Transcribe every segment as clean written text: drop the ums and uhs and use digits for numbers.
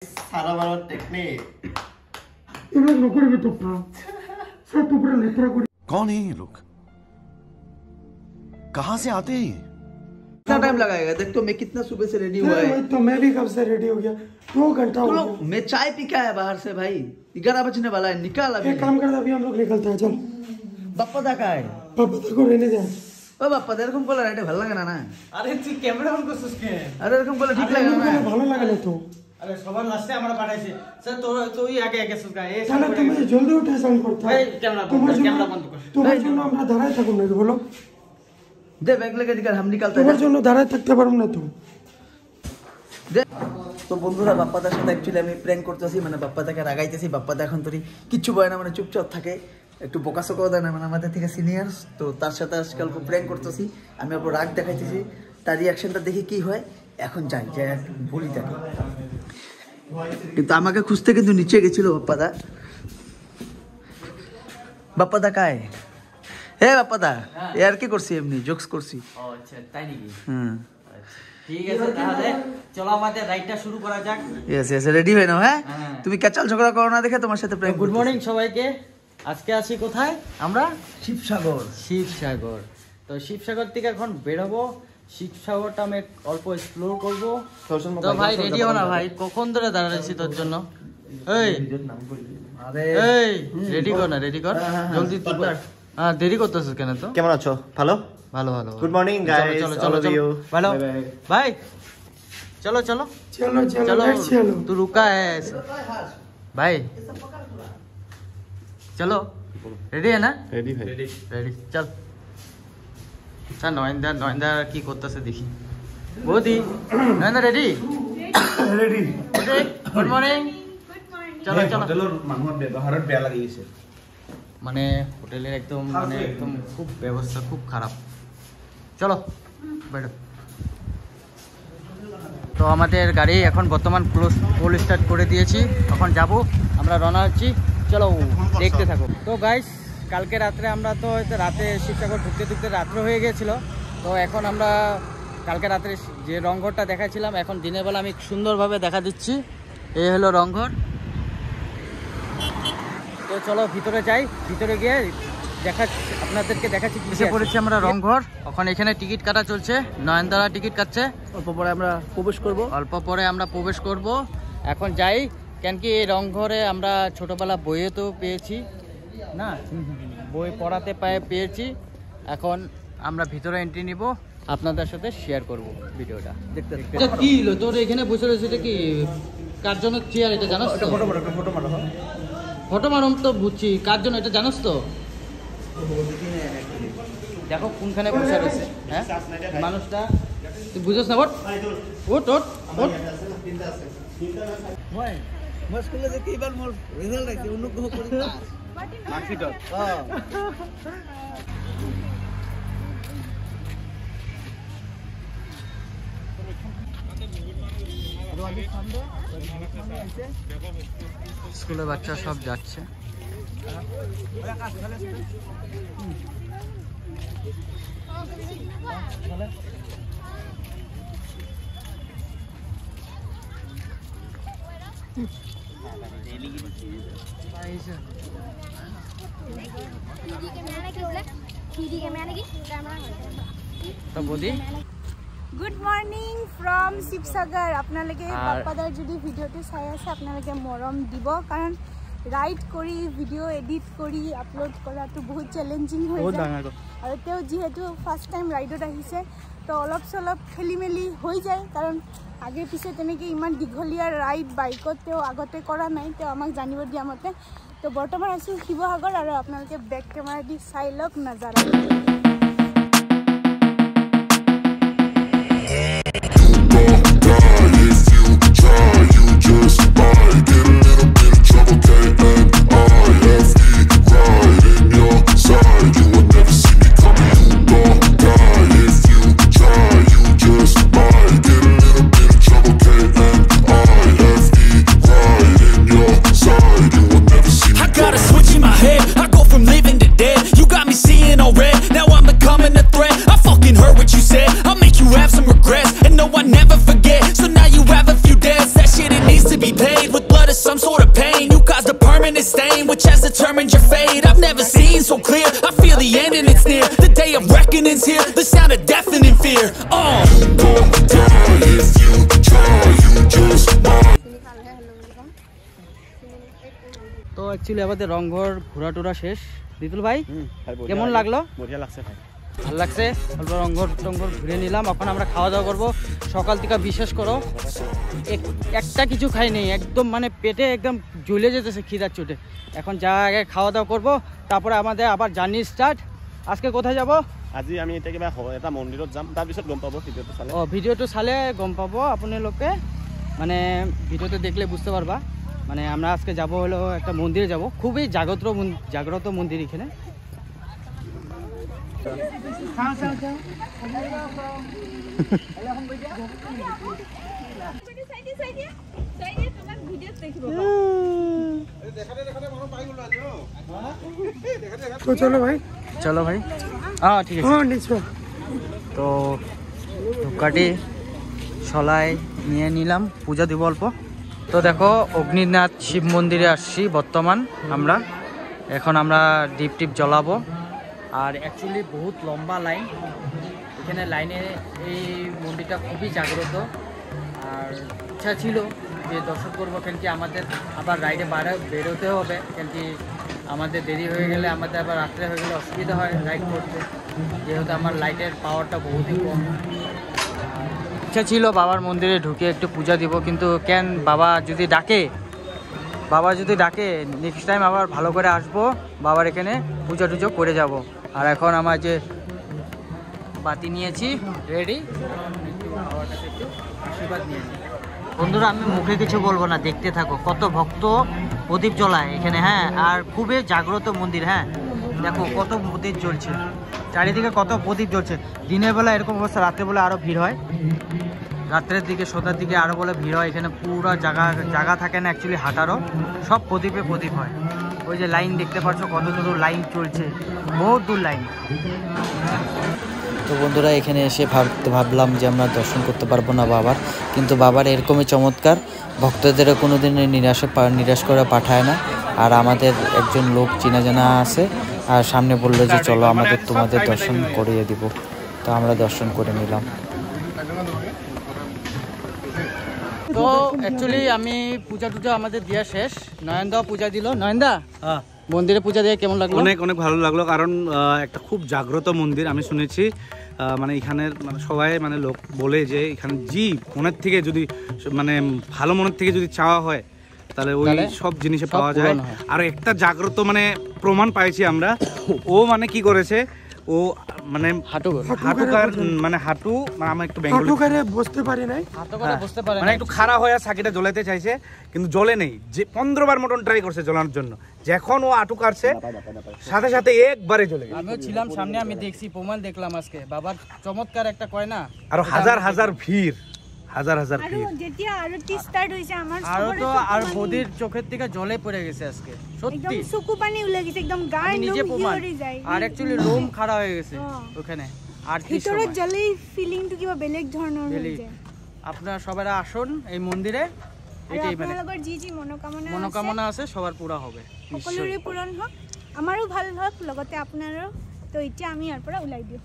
सारा वाला टेक्निक ये लोग नौकरी में तो सब ऊपर लेतरा को कौन है ये लोग कहां से आते हैं कितना टाइम लगाएगा? देख तो मैं कितना सुबह से रेडी हुआ है। तो मैं भी कब से रेडी हो गया 2 घंटा हो गया। मैं चाय पी के आया बाहर से भाई, 11 बजने वाला है, निकाल अभी। एक काम कर अभी हम लोग निकलते हैं चल। बाप्पा दा का है? पापा को रहने दे। ओ बाप्पा এরকম করলে রাইটে ভালো লাগে না না? আরে তুই ক্যামেরা অন করছিস কে? আরে এরকম করলে ঠিক লাগে না। ভালো লাগে না তো। আরে সবার লাস্টে আমরা পাঠাইছি স্যার তুই আগে আগে সুকা এই তাহলে তুমি জলদি উঠে সাউন্ড করতে এই ক্যামেরা বন্ধ কর তোমার জন্য আমরা দাঁড়ায় থাকুন না বলো দে ব্যাগ লেগে দিকার हम निकलते हैं। তোমার জন্য দাঁড়ায় থাকতে পারবো না তো। দে তো বন্ধুরা বাপ্পাদার সাথে অ্যাকচুয়ালি আমি প্র্যাঙ্ক করতেছি, মানে বাপ্পাদাকে রাগাইতেছি। বাপ্পাদা এখন তোরই কিচ্ছু বলে না, মানে চুপচাপ থাকে, একটু বোকাসোকাও দেয় না, মানে আমাদের থেকে সিনিয়র। তো তার সাথে আজকাল প্র্যাঙ্ক করতেছি, আমি ওপর রাগ দেখাইতেছি। তার রিয়াকশনটা দেখি কি হয়। এখন যাই যাই একটু বলি তাকে, কিন্তু আমাকে খুঁজতে কিন্তু নিচে গেছিল বাপ্পাদা। বাপ্পাদা কায়? হে বাপ্পাদা यार কি করছি, এমনি জোকস করছি। ও আচ্ছা তাই নাকি? হুম ঠিক আছে তাহলে চলো আমাদের রাইডটা শুরু করা যাক। यस यस রেডি হয়ে নাও। হ্যাঁ তুমি ক্যাচাল ঝগড়া করো না দেখে তোমার সাথে প্র্যাঙ্ক। গুড মর্নিং সবাইকে। আজকে আসি কোথায় আমরা? শিবসাগর। শিবসাগর। তো শিবসাগর থেকে এখন বের হবো। শিবসাগরটা আমি অল্প এক্সপ্লোর করবো। তো ভাই রেডি হও না ভাই, কখন ধরে দাঁড়াইছি তোর জন্য। এই আরে এই রেডি কর না, রেডি কর জলদি। হ্যাঁ দেরি করতেছিস কেন? তো কেমন আছো? ভালো ভালো ভালো। গুড মর্নিং গাইস, চলো অল অফ ইউ। ভালো ভাই চলো চলো चलो चलो चलो चलो तू रुका है भाई, चलो रेडी है ना? রেডি ভাই। रेडी चल चल। নয়নদা কি করতেছে দেখি। বৌদি নয়নদা রেডি? Ready good morning. চলো চলো। হোটেলৰ মানুহৰ ব্যৱহাৰত বেয়া লাগি গৈছে। মানে হোটেলের একদম মানে একদম খুব ব্যবস্থা খুব খারাপ। চলো বেরো। তো আমাদের গাড়ি এখন বর্তমান ফুল স্টার্ট করে দিয়েছি, এখন যাব আমরা, রওনা হচ্ছি। চলো দেখতে থাকো। তো গাইস কালকে রাত্রে আমরা তো রাতে শিবসাগর ঢুকতে ঢুকতে রাত্র হয়ে গিয়েছিল। তো এখন আমরা কালকে রাত্রে যে রংঘরটা দেখাচ্ছিলাম, এখন দিনের বেলা আমি সুন্দরভাবে দেখা দিচ্ছি। এই হলো রংঘর। তো চলো ভিতরে যাই, ভিতরে গিয়ে আপনাদেরকে দেখাচ্ছি। এসে পড়েছি আমরা রংঘর। এখন এখানে টিকিট কাটা চলছে, নয়নদারা টিকিট কাটছে। অল্প পরে আমরা প্রবেশ করব। অল্প পরে আমরা প্রবেশ করব। এখন যাই, কেন কি এই রংঘরে আমরা ছোটবেলা বইয়ে তো পেয়েছি না, বই পড়াতে পেয়েছি। এখন আমরা ভিতরে এন্ট্রি নিব, আপনাদের সাথে শেয়ার করব ভিডিওটা। দেখতে কি হলো তোর এখানে বসে রয়েছে? এটা কি কার জন্য চেয়ার এটা জানোস তো? ফটো মারো, ফটো মারো। ফটো মারম তো বুঝছি, কার জন্য এটা জানোস তো? দেখো কোনখানে বসে রয়েছে। হ্যাঁ মানুষটা তুই বুঝোস না? ওট ওট ওট ওট। মই স্কুলে যে এইবাৰ মোৰ ৰিজাল্ট আহিছে, অনুগ্ৰহ কৰি মাৰ্কশিটত। স্কুলের বাচ্চা সব যাচ্ছে। তো বৌদি গুড মর্নিং ফ্ৰম শিৱসাগৰ। আপোনালোকে বাপ্পাদাৰ যদি ভিডিঅ'টো চাই আছে আপোনালোকে মৰম দিব, কাৰণ ৰাইড কৰি ভিডিঅ' এডিট কৰি আপলোড কৰাটো বহুত চেলেঞ্জিং হৈ যায়। আৰু তেওঁ যিহেতু ফাৰ্ষ্ট টাইম ৰাইডত আহিছে, তো অলপ চলপ খেলি মেলি হৈ যায়, কাৰণ আগে পিছে তেনেকৈ ইমান দীঘলীয়া ৰাইড বাইকত তেওঁ আগতে কৰা নাই, তেওঁ আমাক জানিব দিয়া মতে। তো বৰ্তমান আছোঁ শিৱসাগৰ, আৰু আপোনালোকে বেক কেমেৰা দি চাই লওক নাজাৰা। I got a switch in my head, I go from living to dead. You got me seeing all red, now I'm blood is some sort of pain. You caused a permanent stain, which has determined your fate. I've never seen so clear. I feel the end and it's near. The day of reckoning's here. The sound of deafening fear. তো actually আমাদের রংঘর ঘোরা টোরা শেষ। দিতুল ভাই কেমন লাগলো? বঢ়িয়া লাগছে ভাই, ভালো লাগছে। অল্প রংঘর টঙ্ঘর ঘুরে নিলাম। এখন আমরা খাওয়া দাওয়া করবো। সকাল থেকে বিশ্বাস করো একটা কিছু খাই নেই, একদম মানে পেটে একদম জ্বলে যেতেছে খিদার চোটে। এখন যা আগে খাওয়া দাওয়া করবো, তারপরে আমাদের আবার জার্নি স্টার্ট। আজকে কোথায় যাব? আজি আমি এতিয়া কিবা এটা মন্দিৰত যাম, তাৰপিছত গম পাব ভিডিঅ'টো চালে। ভিডিওটো চালে গম পাবো আপোনালোকে, মানে ভিডিওতে দেখলে বুঝতে পারবা। মানে আমরা আজকে যাব হলো একটা মন্দিরে যাব, খুবই জাগ্রত মন্দির এখানে। তো চলো ভাই, চলো ভাই, হ্যাঁ ঠিক আছে। হ্যাঁ নিশ্চয়। তো ধূপকাঠি সলাই নিয়ে নিলাম, পূজা দিব অল্প। তো দেখো অগ্নিনাথ শিব মন্দিরে আসছি বর্তমান আমরা। এখন আমরা দীপ টিপ জ্বলাবো। আর অ্যাকচুয়ালি বহুত লম্বা লাইন এখানে। লাইনে এই মন্দিরটা খুবই জাগ্রত। আর ইচ্ছা ছিল যে দর্শন করবো, কেন কি আমাদের আবার রাইডে বেরোতে হবে, কেন কি আমাদের দেরি হয়ে গেলে, আমাদের আবার রাত্রে হয়ে গেলে অসুবিধা হয় রাইড করতে, যেহেতু আমার লাইটের পাওয়ারটা বহুতই কম। ইচ্ছা ছিল বাবার মন্দিরে ঢুকে একটু পূজা দিব, কিন্তু কেন বাবা যদি ডাকে নেক্সট টাইম আবার ভালো করে আসবো, বাবার এখানে পূজা টুজো করে যাব। আর এখন আমার যে বাতি নিয়েছি রেডি, একটু বাবার কাছে একটু আশীর্বাদ নিয়েছি। বন্ধুরা আমি মুখে কিছু বলবো না, দেখতে থাকো। কত ভক্ত প্রদীপ জ্বলায় এখানে, হ্যাঁ। আর খুবই জাগ্রত মন্দির, হ্যাঁ। দেখো কত প্রদীপ জ্বলছে চারিদিকে, কত প্রদীপ জ্বলছে। দিনের বেলা এরকম অবস্থা, রাত্রেবেলা আরও ভিড় হয়। রাত্রের দিকে সন্ধ্যার দিকে আরও বলে ভিড় হয় এখানে। পুরো জায়গা থাকে না অ্যাকচুয়ালি হাঁটারও, সব প্রদীপে প্রদীপ হয়। ওই যে লাইন দেখতে পাচ্ছ, কত দূর লাইন চলছে, বহুত দূর লাইন। তো বন্ধুরা এখানে এসে ভাবলাম যে আমরা দর্শন করতে পারবো না বাবার, কিন্তু বাবার এরকমই চমৎকার, ভক্তদেরও কোনো দিনে নিরাশ করে পাঠায় না। আর আমাদের একজন লোক চেনা জানা আছে, আর সামনে বললো যে চলো তোমাদের দর্শন করিয়ে দিব। তো আমরা দর্শন করে নিলাম। তো অ্যাকচুয়ালি আমি পূজা টুজা আমাদের দেওয়া শেষ। নয়নদাও পূজা দিল। নয়নদা মন্দিরে পূজা দিয়ে কেমন লাগলো? অনেক অনেক ভালো লাগলো, কারণ একটা খুব জাগ্রত মন্দির আমি শুনেছি। মানে এখানের মানে সবাই মানে লোক বলে যে এখানে মনের থেকে যদি মানে ভালো মনের থেকে যদি চাওয়া হয় তাহলে ওই সব জিনিসে পাওয়া যায়। আর একটা জাগ্রত মানে প্রমাণ পাইছি আমরা। ও মানে কি করেছে, ও মানে হাঁটু মানে আমি একটু বেঙ্গলি বুঝতে পারি নাই, মানে একটু খাড়া হয়ে সাকিটা জ্বলাতে চাইছে, কিন্তু জ্বলে নেই। যে 15 বার মতন ট্রাই করছে জ্বলানোর জন্য, যখন ও আটু কাটছে সাথে সাথে একবারে জ্বলে গেছে। আমিও ছিলাম সামনে, আমি দেখছি, প্রমাণ দেখলাম আজকে। বাবার চমৎকার একটা কয় না, আর হাজার ভিড়, হাজার ভিড়। যেতিয়া আরতি স্টার্ট হইছে আমার আর বদির চোখের থেকে জলে পড়ে গেছে আজকে, সত্যি চকু পানি উলে গেছে, একদম গায়ে নিজে প্রমাণ। আর অ্যাকচুয়ালি লোম খাড়া হয়ে গেছে ওখানে। আর ভিতরে জলে ফিলিংটো কিবা বেলেগ ধৰণৰ হয়ে যায়। আপনারা সবাই আসুন এই মন্দিরে, এটাই মানে আপনাদের জি মনোকামনা আছে সবার পুরা হবে, সকলোৰে পূৰণ হোক, আমাৰো ভাল হোক, লগতে আপোনাৰো। তো এতিয়া আমি ইয়াৰ পৰা ওলাই দিওঁ।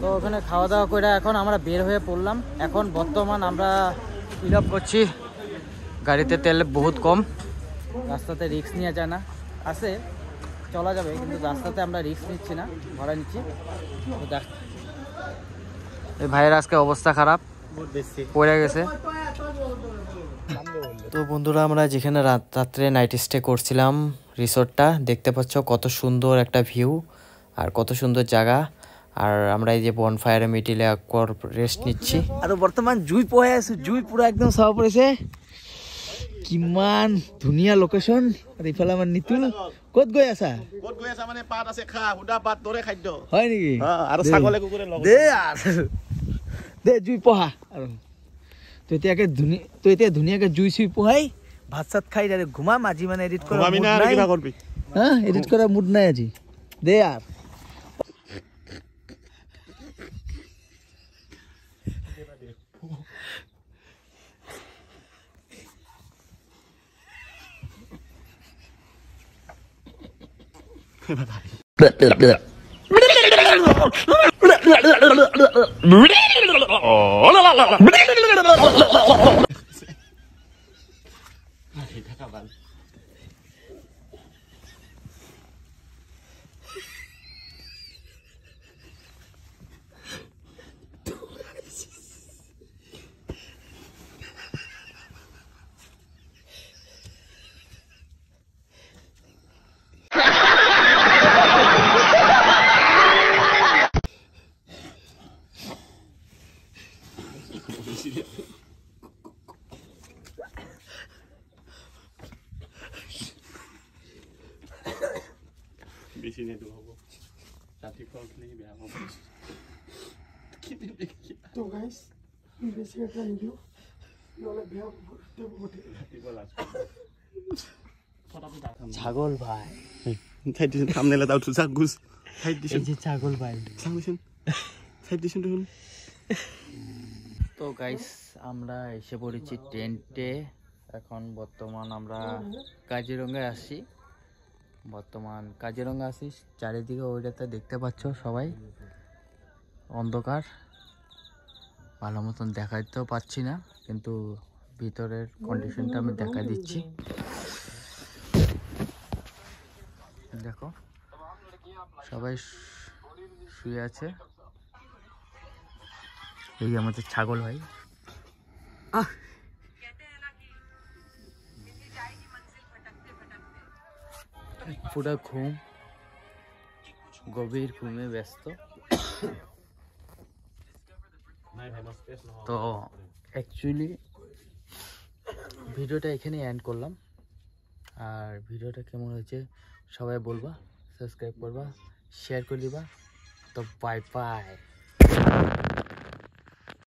তো ওখানে খাওয়া দাওয়া করে এখন আমরা বের হয়ে পড়লাম। এখন বর্তমান আমরা ফিল আপ করছি, গাড়িতে তেল বহুত কম, রাস্তাতে রিস্ক নেওয়া যায় না। আছে চলা যাবে, কিন্তু রাস্তাতে আমরা রিস্ক নিচ্ছি না, ভাড়া নিচ্ছি। তো দেখ এই ভাইয়ের আজকে অবস্থা খারাপ, পড়ে গেছে। তো বন্ধুরা আমরা যেখানে রাত্রে নাইট স্টে করছিলাম, রিসোর্টটা দেখতে পাচ্ছ, কত সুন্দর একটা ভিউ আর কত সুন্দর জায়গা। আর আমরা এই যে বনফায়ারে মিটিলে একবার রেস্ট নিচ্ছি। আৰু বৰ্তমান জুই পোহাই আছো, জুই পুৰা একদম চাব পৰিছে, কিমান ধুনীয়া লোকেশ্যন। আৰু ইফালে আমাৰ নিতুল, ক'ত গৈ আছা? মানে পাত আছে, খা সুদা পাত দৰে খাদ্য হয় নেকি? আৰু ছাগলে কুকুৰে লগত দে জুই পোহা। আৰু তো এতিয়া ধুনীয়াকে জুই চুই পোহাই ভাত চাত খাই ডাইৰেক্ট ঘুমাম। আজি মানে এডিট কৰা মুড নাই, এডিট কৰা মুড নাই আজি। দে আর বেশি নেই হব ৰাতিপুৱা উঠিলে বেয়া হ'ব তো গাইস বেশি একটা নিদিও নহলে বেয়া ৰাতিপুৱা লাজ ছাগল ভাই ঠাইত দিছোন থামনেল এটা উঠো যাক গুছ ঠাইত দিছোন এই যে ছাগল ভাই চাং দিছোন ঠাইত দিছোন দেখোন। তো গাইস আমরা এসে পড়েছি টেন্টে। এখন বর্তমান আমরা কাজিরঙ্গায় আসি, চারিদিকে ওইটাতে দেখতে পাচ্ছ সবাই অন্ধকার, ভালো মতন দেখাতেও পাচ্ছি না, কিন্তু ভিতরের কন্ডিশনটা আমি দেখা দিচ্ছি। দেখো সবাই শুয়ে আছে। এই আমাদের ছাগল ভাই, পুরো ঘুম, গভীর ঘুমে ব্যস্ত। তো অ্যাকচুয়ালি ভিডিওটা এখানে এন্ড করলাম। আর ভিডিওটা কেমন হয়েছে সবাই বলবা, সাবস্ক্রাইব করবা, শেয়ার করে দিবা। তো বাই বাই।